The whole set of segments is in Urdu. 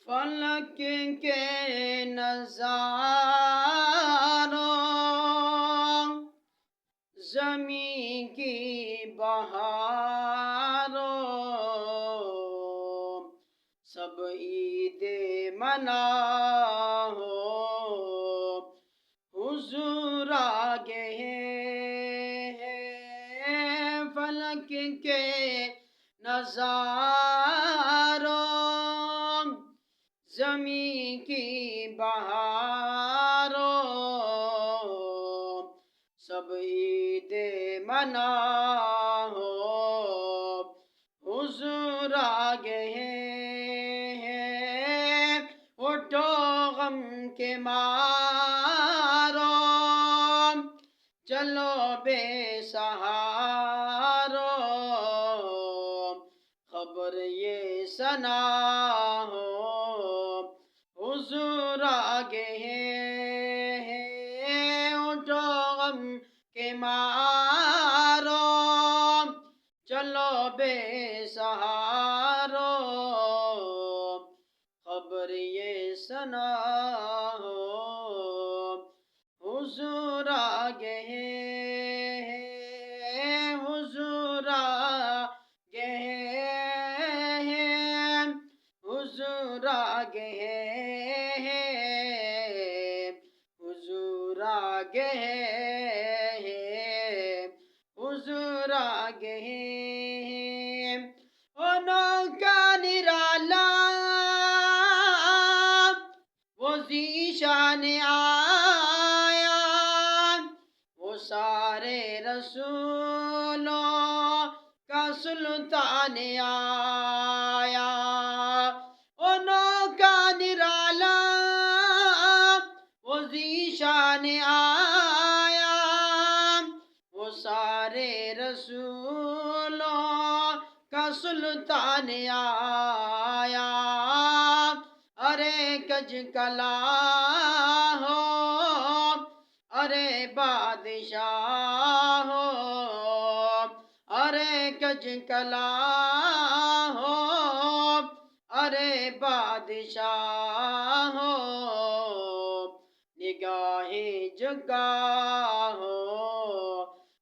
فلک کے نظاروں، زمین کی بہاروں، سب عید منا ہو، حضور آگے ہیں۔ فلک کے نظاروں، زمین کی بہاروں، سب عید منا ہو، حضور آگے ہیں۔ اٹھو غم کے مارو، چلو بے سہاروں، خبر یہ سنا ہو، حضور آگے ہیں۔ اٹھو غم کے مارو، چلو بے سہاروں، خبر یہ سنا ہو، حضور آگے ہیں۔ حضور آگے ہیں، حضور آگے ہیں، حضور آگے ہیں، حضور آگے ہیں۔ انہوں کا نرالا وہ ذیشان آیا، وہ سارے رسولوں کا سلطان آیا۔ انہوں کا نرالا وہ ذیشان آیا، وہ سارے رسولوں کا سلطان آیا۔ ارے کج کلا ہو، ارے بادشاہ ہو، ارے کج کلا ہو، ارے بادشاہ ہو، نگاہ جگا ہو،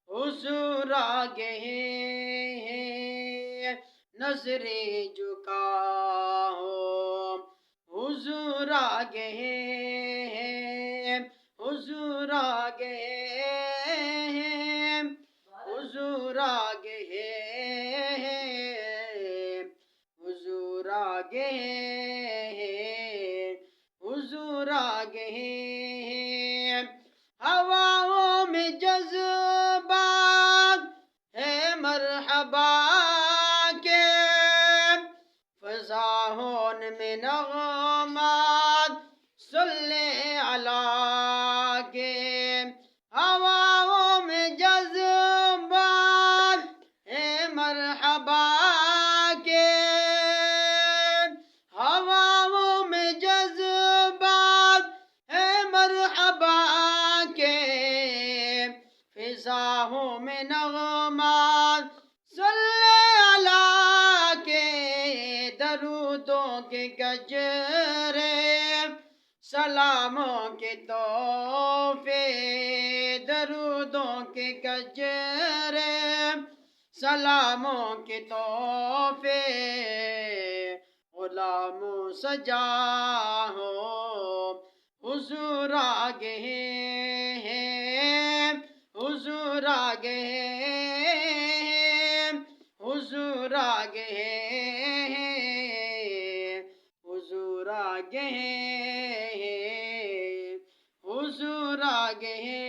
حضور آگے ہیں۔ نظر جھکا ہو، حضور آگے ہیں، حضور آگے ہیں، حضور آگے ہیں، حضور آگے ہیں، حضور آگے ہیں۔ ہواؤں میں جذبات ہے مرحبا کے، فضاؤں میں نغمات صلی اللہ کے۔ ہواؤں میں جذبات ہے مرحبا کے، ہواؤں میں جذبات ہے مرحبا کے، فضاؤں میں نغمات صلی اللہ کے۔ درودوں کے گجرے، سلاموں کے تحفے، درودوں کے گجرے، سلاموں کے تحفے، غلاموں سجا ہو، حضور آگے ہیں، حضور آگے ہیں، حضور آگے ہیں، حضور آگے ہیں، حضور آگے ہیں۔